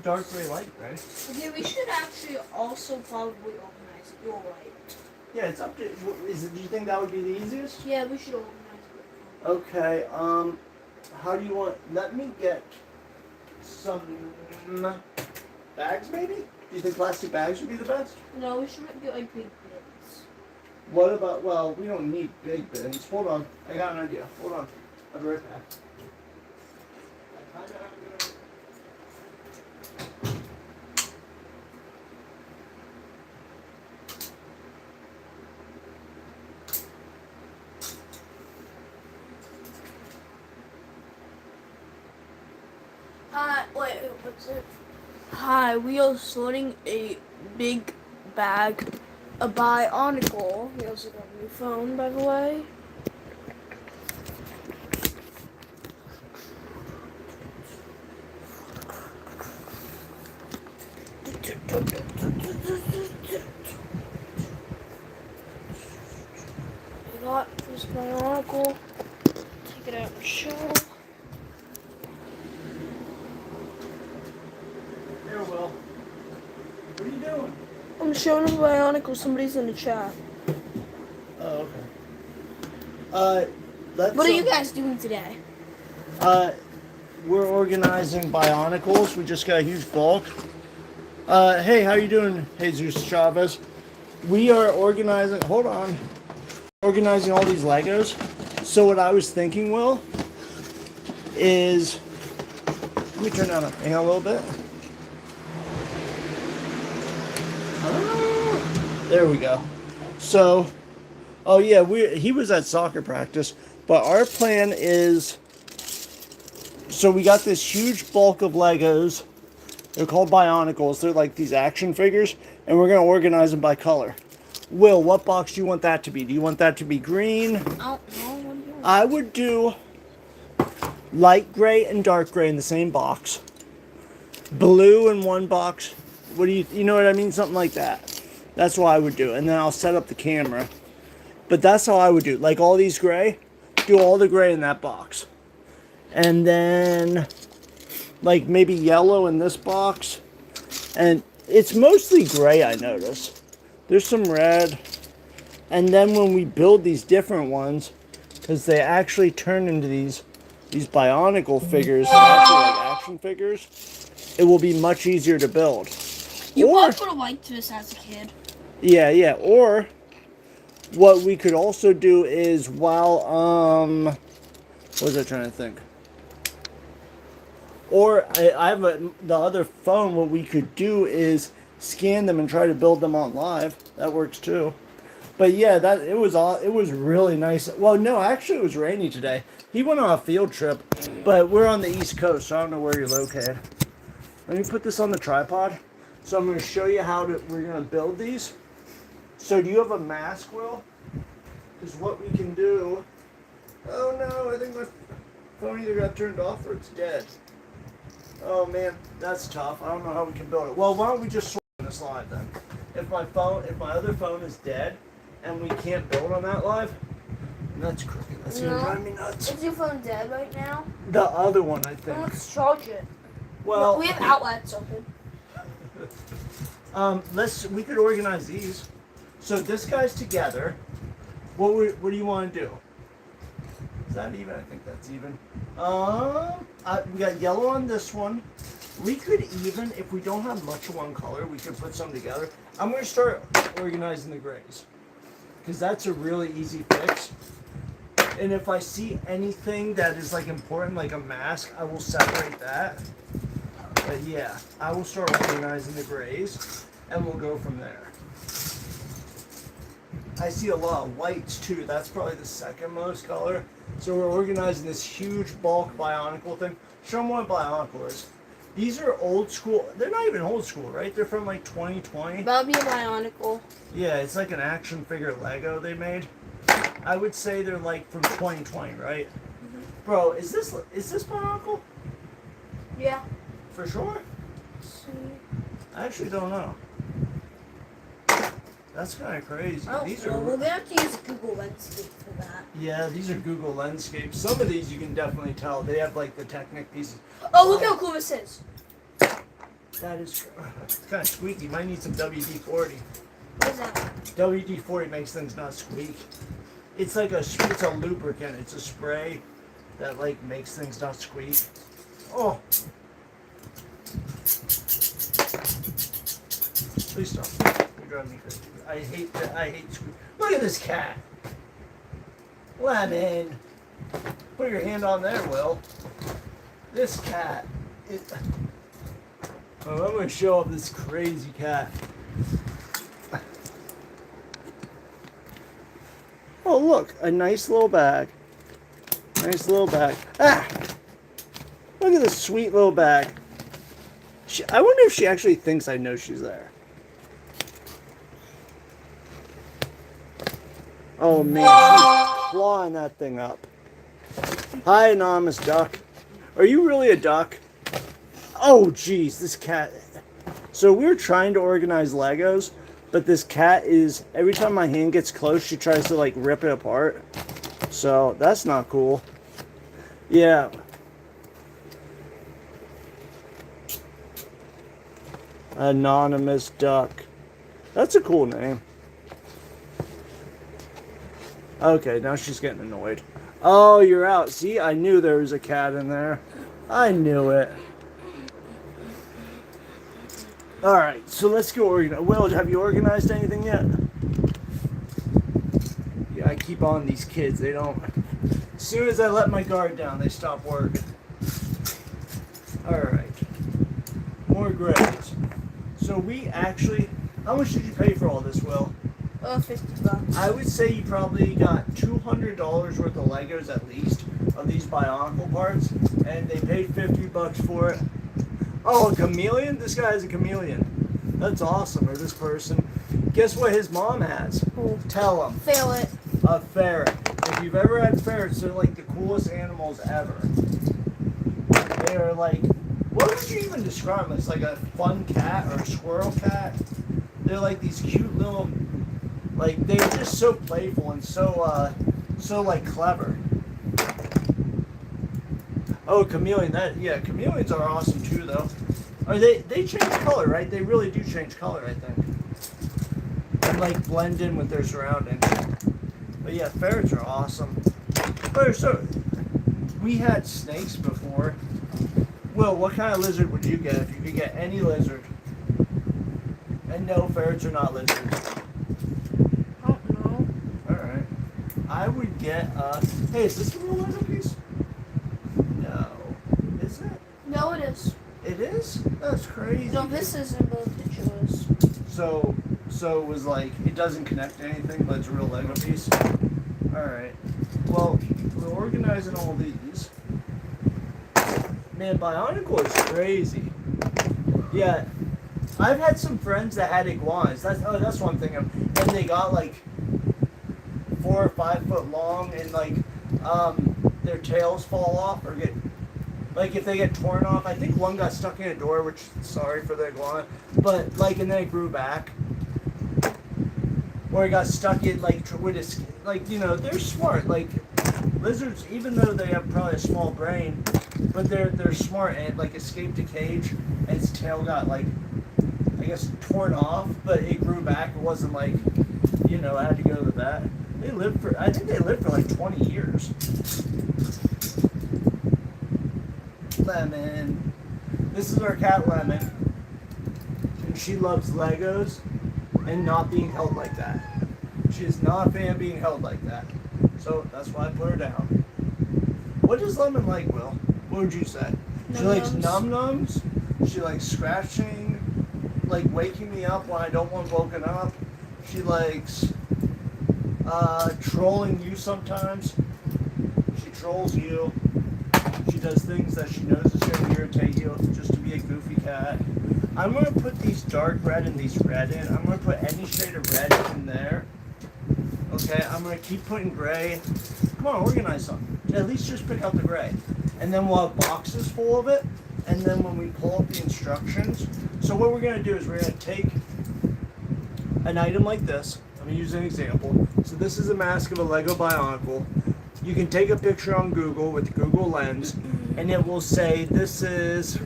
dark gray, light gray. Okay, we should actually also probably organize it. You're right. Yeah, it's up to. Do you think that would be the easiest? Yeah, we should organize it. Okay. How do you want? Let me get some bags, maybe. Do you think plastic bags would be the best? No, we should get like big bins. What about? Well, we don't need big bins. Hold on. I got an idea. Hold on. I'll be right back. What's it? Hi, we are sorting a big bag, a Bionicle. We also got a new phone, by the way. We got this Bionicle. Take it out and show. Here, Will. What are you doing? I'm showing a Bionicle. Somebody's in the chat. Oh, okay. What are you guys doing today? We're organizing Bionicles. We just got a huge bulk. Hey, how you doing, Jesus Chavez? We are organizing. Hold on. Organizing all these Legos. So what I was thinking, Will, is let me turn down the thing a little bit. There we go. So, oh yeah, he was at soccer practice, but our plan is, so we got this huge bulk of Legos. They're called Bionicles. They're like these action figures, and we're going to organize them by color. Will, what box do you want that to be? Do you want that to be green? I would do light gray and dark gray in the same box. Blue in one box. What do you know what I mean? Something like that. That's what I would do. And then I'll set up the camera. But that's how I would do. Like all these gray, do all the gray in that box. And then like maybe yellow in this box. And it's mostly gray, I notice. There's some red. And then when we build these different ones, because they actually turn into these Bionicle figures, actually like action figures, it will be much easier to build. You probably would have liked this as a kid. Yeah. Or what we could also do is what was I trying to think? Or I have the other phone. What we could do is scan them and try to build them on live. That works too. But yeah, it was really nice. Well, no, actually it was rainy today. He went on a field trip, but we're on the East Coast, so I don't know where you're located. Let me put this on the tripod. So I'm going to show you how we're going to build these. So do you have a mask, Will? Because what we can do... Oh no, I think my phone either got turned off or it's dead. Oh man, that's tough. I don't know how we can build it. Well, why don't we just sort this live then? If my other phone is dead and we can't build on that live, that's crooked. That's going to drive me nuts. Is your phone dead right now? The other one, I think. Well, let's charge it. Well, we have outlets open. We could organize these. So this guy's together. What do you want to do? Is that even? I think that's even. We got yellow on this one. We could even, if we don't have much of one color, we could put some together. I'm going to start organizing the grays, because that's a really easy fix. And if I see anything that is like important, like a mask, I will separate that. But yeah, I will start organizing the grays, and we'll go from there. I see a lot of whites too. That's probably the second most color. So we're organizing this huge bulk Bionicle thing. Show them what a Bionicle is. These are old school. They're not even old school, right? They're from like 2020. That'll be a Bionicle. Yeah, it's like an action figure Lego they made. I would say they're like from 2020, right? Mm-hmm. Bro, is this Bionicle? Yeah. For sure? I actually don't know. That's kind of crazy. Oh, these well, are. we're gonna have to use Google Landscape for that. Yeah, these are Google Landscapes. Some of these you can definitely tell. They have like the Technic pieces. Oh, look how cool this is. That is it's kind of squeaky. Might need some WD-40. What is that? WD-40 makes things not squeak. It's like it's a lubricant. It's a spray that like makes things not squeak. Oh. Please stop. You're driving me crazy. I hate squeak. Look at this cat. Lemon. Put your hand on there, Will. This cat. Oh, I'm going to show off this crazy cat. Oh, look. A nice little bag. Nice little bag. Ah! Look at this sweet little bag. I wonder if she actually thinks I know she's there. Oh, man. She's clawing that thing up. Hi, anonymous duck. Are you really a duck? Oh, jeez, this cat. So we were trying to organize Legos, but this cat is, every time my hand gets close, she tries to, like, rip it apart. So that's not cool. Yeah. Anonymous duck. That's a cool name. Okay, now she's getting annoyed. Oh, you're out. See, I knew there was a cat in there. I knew it. Alright, so let's go organize. Will, have you organized anything yet? Yeah, I keep on these kids. They don't... As soon as I let my guard down, they stop working. Alright. More grades. So we actually... How much did you pay for all this, Will? $50. I would say you probably got $200 worth of Legos at least of these Bionicle parts, and they paid $50 for it. Oh, a chameleon? This guy is a chameleon. That's awesome. Or this person. Guess what his mom has? Cool. Tell him. Fail it. A ferret. If you've ever had ferrets, they're like the coolest animals ever. They are like, what would you even describe them as? Like a fun cat or a squirrel cat? They're like these cute little, like they're just so playful and so like clever. Oh, chameleon. Chameleons are awesome too, though. Or they change color, right? They really do change color, I think. And like blend in with their surroundings. But yeah, ferrets are awesome. Oh, so we had snakes before. Will, what kind of lizard would you get if you could get any lizard? And no, ferrets are not lizards. I don't know. Alright. I would get hey, is this the real Lego piece? No. Is it? No, it is. It is? That's crazy. No, this isn't, but the picture is. So it was like, it doesn't connect to anything, but it's a real Lego piece? Alright. Well, we're organizing all these. Man, Bionicle is crazy. Yeah. I've had some friends that had iguanas. That's one thing. And they got like 4 or 5 foot long, and like their tails fall off or get like if they get torn off. I think one got stuck in a door, which sorry for the iguana, but like and then it grew back. Or it got stuck in like with his they're smart. Like lizards, even though they have probably a small brain, but they're smart and like escaped a cage and its tail got like I guess torn off, but it grew back. It wasn't like, I had to go to the vet. I think they lived for like 20 years. Lemon. This is our cat Lemon. And she loves Legos and not being held like that. She is not a fan of being held like that. So that's why I put her down. What does Lemon like, Will? What would you say? She likes num-nums. She likes scratching. Like waking me up when I don't want woken up. She likes trolling you sometimes. She trolls you. She does things that she knows is going to irritate you just to be a goofy cat. I'm going to put these dark red and these red in. I'm going to put any shade of red in there. Okay, I'm going to keep putting gray. Come on, organize something. At least just pick out the gray. And then we'll have boxes full of it. And then when we pull up the instructions, so what we're going to do is we're going to take an item like this. Let me use an example. So this is a mask of a Lego Bionicle. You can take a picture on Google with the Google Lens, and it will say this is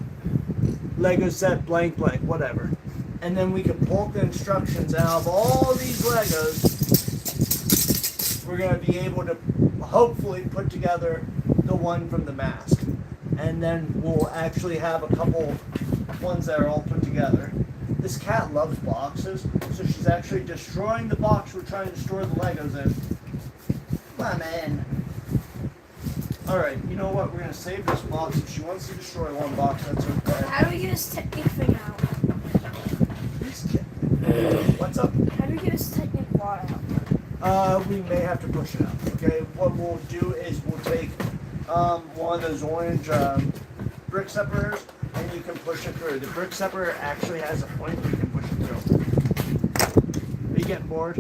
Lego set blank blank, whatever. And then we can bulk the instructions out of all these Legos. We're going to be able to hopefully put together the one from the mask. And then we'll actually have a couple ones that are all put together. This cat loves boxes, so she's actually destroying the box we're trying to store the Legos in. Come on, man. Alright, you know what? We're going to save this box. If she wants to destroy one box, that's okay. How do we get his technique thing out? What's up? How do we get his technique plot out? We may have to push it out. Okay, what we'll do is we'll take one of those orange brick separators and you can push it through. The brick separator actually has a point where you can push it through. Are you getting bored?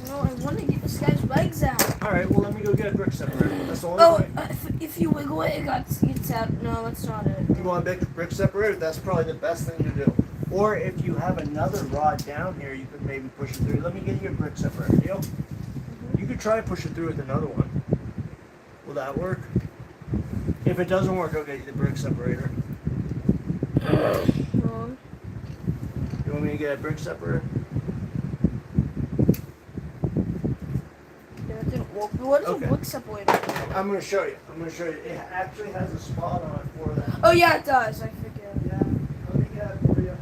No, I want to get this guy's legs out. Alright, well let me go get a brick separator. That's the only Oh, point. if you wiggle it, it's out. No, that's not it. You want a brick separator? That's probably the best thing to do. Or if you have another rod down here, you could maybe push it through. Let me get you a brick separator, deal? You could try to push it through with another one. Will that work? If it doesn't work, I'll get you the brick separator. Wrong. You want me to get a brick separator? Yeah, it didn't work. What is Okay. a brick separator? I'm going to show you. It actually has a spot on it for that. Oh yeah, it does. I forget. Yeah, let me get it for you.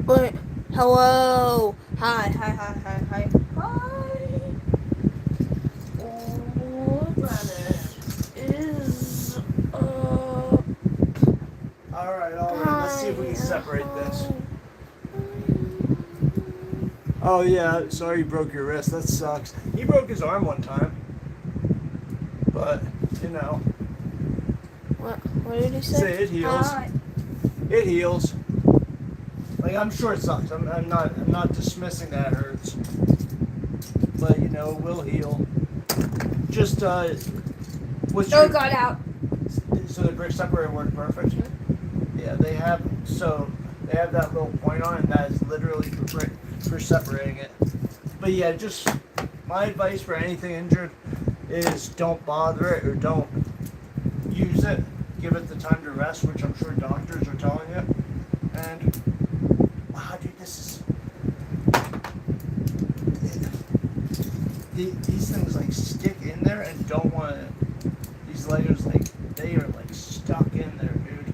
Wait, hello. Hi. What is Alright, let's see if we can separate this. Oh yeah, sorry you broke your wrist. That sucks. He broke his arm one time. But, you know, What did he say? Say it heals. Hi. it heals. Like I'm sure it sucks. I'm not dismissing that it hurts. But you know, it will heal. Just what's Oh, your it got out. so the brick separator worked perfect? Yeah, they have that little point on it and that is literally for separating it. But yeah, just my advice for anything injured is don't bother it or don't use it. Give it the time to rest, which I'm sure doctors are telling you. And wow, dude, this is these things like stick in there and don't want to. These Legos like they are like stuck in there, dude.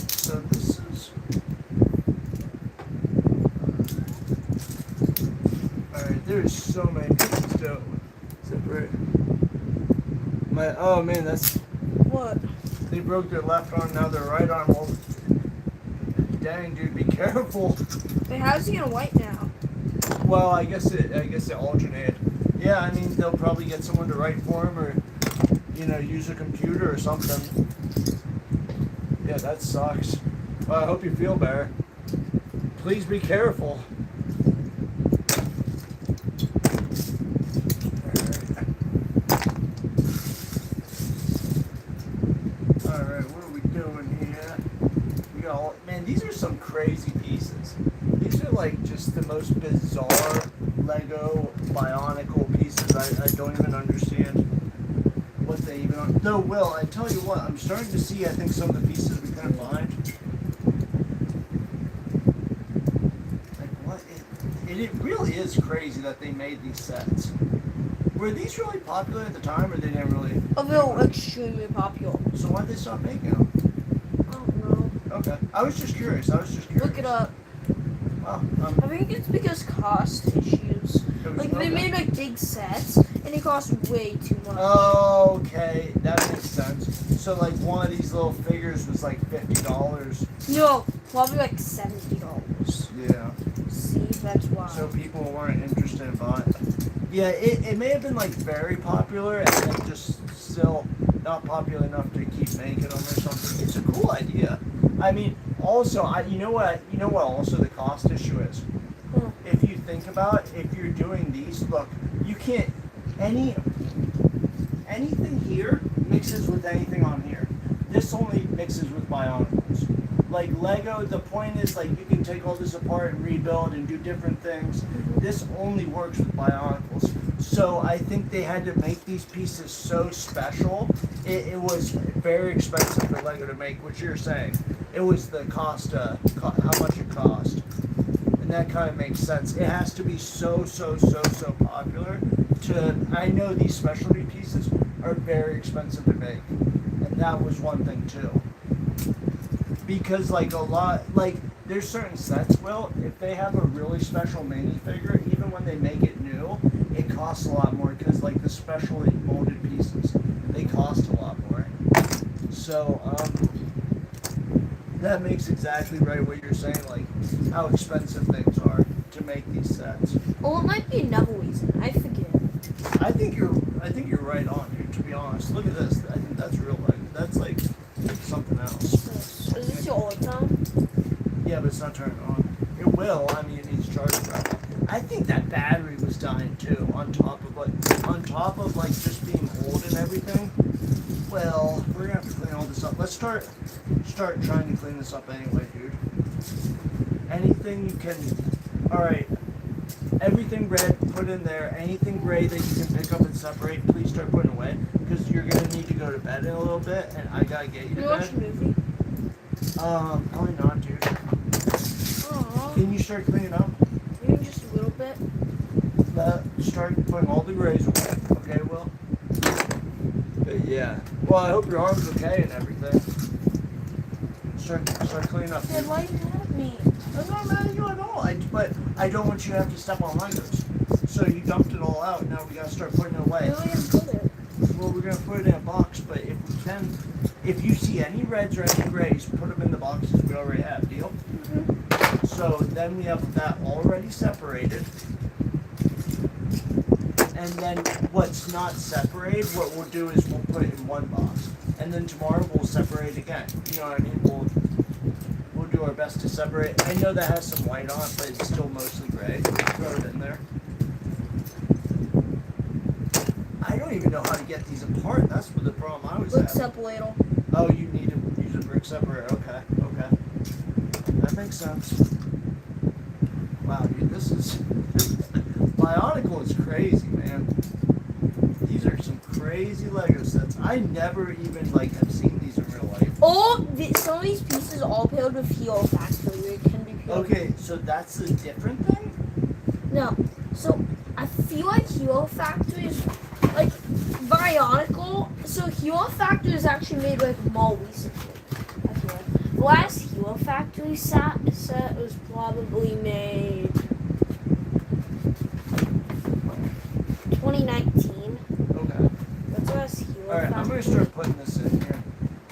So this is alright, there's so many pieces to separate. Oh man, that's What? they broke their left arm, now their right arm. Well, dang dude, be careful. Wait, how's he gonna wipe now? Well, I guess it alternated. Yeah, I mean they'll probably get someone to write for him or use a computer or something. Yeah, that sucks. Well, I hope you feel better. Please be careful. Alright, what are we doing here? We got man, these are some crazy pieces. These are like just the most bizarre Lego Bionicle pieces. I don't even understand what they even are. No, Will, I tell you what, I'm starting to see, I think, some of the pieces we couldn't find. Like, what? It really is crazy that they made these sets. Were these really popular at the time, or they didn't really? Oh, they're extremely popular. So why'd they stop making them? I don't know. Okay. I was just curious. Look it up. Wow. I think it's because cost issues. Like they made like big sets, and they cost way too much. Okay, that makes sense. So like one of these little figures was like $50. No, probably like $70. Yeah. See, that's why. So people weren't interested in buying. Yeah, it may have been like very popular and then just still not popular enough to keep making them or something. It's a cool idea. I mean, Also, you know what? You know what? Also, the cost issue is. Hmm. If you think about, if you're doing these, look, you can't anything here mixes with anything on here. This only mixes with Bionicles. Like Lego, the point is like you can take all this apart and rebuild and do different things. This only works with Bionicles. So I think they had to make these pieces so special. It was very expensive for Lego to make, which you're saying. It was the cost, how much it cost. And that kind of makes sense. It has to be so popular I know these specialty pieces are very expensive to make. And that was one thing too. Because there's certain sets, if they have a really special minifigure, even when they make it new, it costs a lot more because the specially molded pieces, they cost a lot more. So, that makes exactly right what you're saying, how expensive things are to make these sets. Well, it might be another reason. I forget. I think you're right on, dude, to be honest. Look at this. I think that's real that's something else. Is this your old phone? Yeah, but it's not turning on. It will. I mean, it needs charging. I think that battery was dying too. On top of just being old and everything. Well, we're gonna have to clean all this up. Let's start trying to clean this up anyway, dude. Anything you can. All right. Everything red, put in there. Anything gray that you can pick up and separate, please start putting away because you're gonna need to go to bed in a little bit, and I gotta get you to You watch a bed. movie? Probably not, dude. Aww. Can you start cleaning up? Maybe just a little bit. Start putting all the grays away. Okay, Will? Yeah. Well, I hope your arm's okay and everything. Start cleaning up. Dad, why are you mad at me? I'm not mad at you at all. But I don't want you to have to step on Legos. So you dumped it all out. Now we gotta start putting it away. Where are we gonna put it? Well, we're gonna put it in a box. But if we can, if you see any reds or any grays, put them in the boxes we already have. Deal? Mm-hmm. So then we have that already separated. And then what's not separated, what we'll do is we'll put it in one box. And then tomorrow we'll separate again. You know what I mean? We'll do our best to separate. I know that has some white on it, but it's still mostly gray. Throw it in there. I don't even know how to get these apart. That's what the problem I was Brick having. separator. Oh, you need to use a brick separator. Okay. That makes sense. Wow, dude, this is... Bionicle is crazy, man. These are some crazy Lego sets. I never even, have seen these in real life. Some of these pieces are all paired with Hero Factory. It can be paired. Okay, so that's a different thing? No. So, I feel like Hero Factory is, Bionicle. So, Hero Factory is actually made, more recently. I feel like. The last Hero Factory set was probably made 2019. Okay. That's the last Hero Alright, I'm Factory. gonna start putting this in here.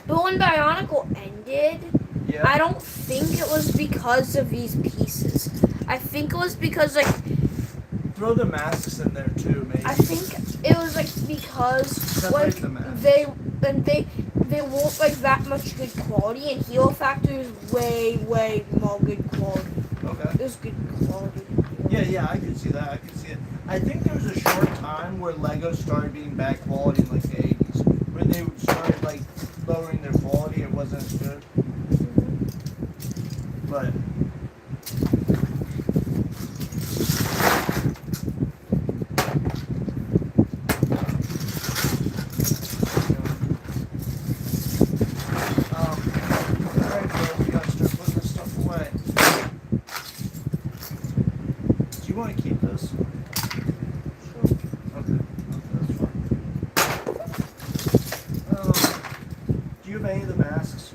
But when Bionicle ended, Yeah. I don't think it was because of these pieces. I think it was because Throw the masks in there too, maybe. I think it was because Separate the masks. they weren't that much good quality, and Hero Factory was way more good quality. Okay. It was good quality. Yeah, I could see that. I could see it. I think there was a short time where Lego started being bad quality in the 80s, where they started lowering their quality. It wasn't as good, but. Alright, girls, we gotta start putting this stuff away. Do you want to keep this? Okay, that's fine. Do you have any of the masks?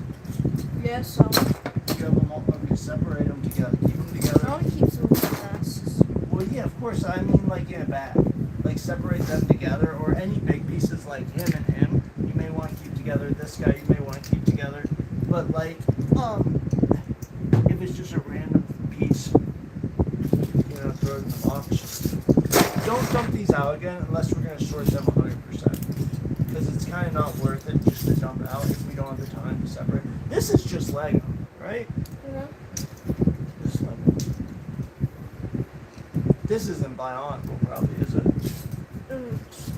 Yeah, so Do you have them all? Okay, separate them together. Keep them I together. want to keep some of the masks. Well, yeah, of course. I mean, in a bag. Separate them together, or any big pieces like him and him, you may want to keep together. This guy, you may want to keep together. But if it's just a random piece, throw it in the box. Don't dump these out again unless we're gonna sort them 100%, because it's kind of not worth it just to dump out if we don't have the time to separate. This is just Lego, right? This isn't Bionicle, probably, is it?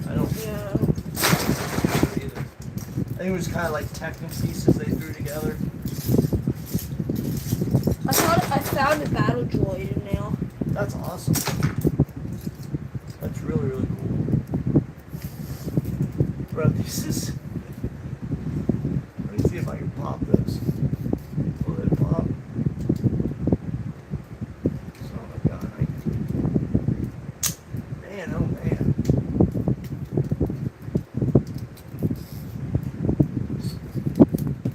I don't Yeah. think either. I think it was kind of like Technocesis they threw together. I found a battle droid in there. That's awesome. That's really, really cool. Bro, this is. Let me see if I can pop this. Will it pop? Oh my god. Man, oh man.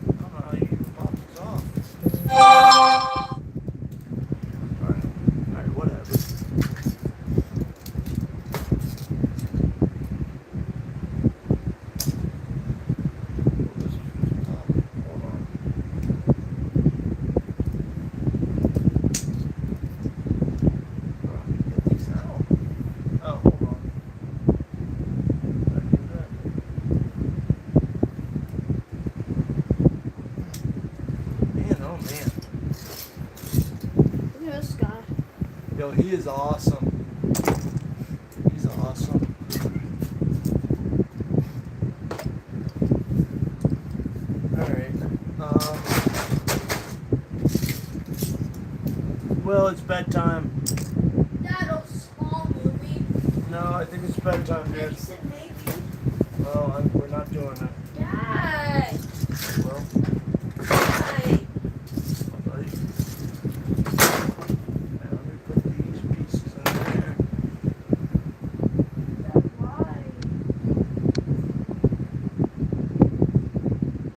I don't know how you even pop this off. Alright, whatever. Look at this guy. Yo, he is awesome. He's awesome. Alright. Well, it's bedtime. Dad, a small movie. No, I think it's bedtime, dude. Maybe. Well, we're not doing it. Dad.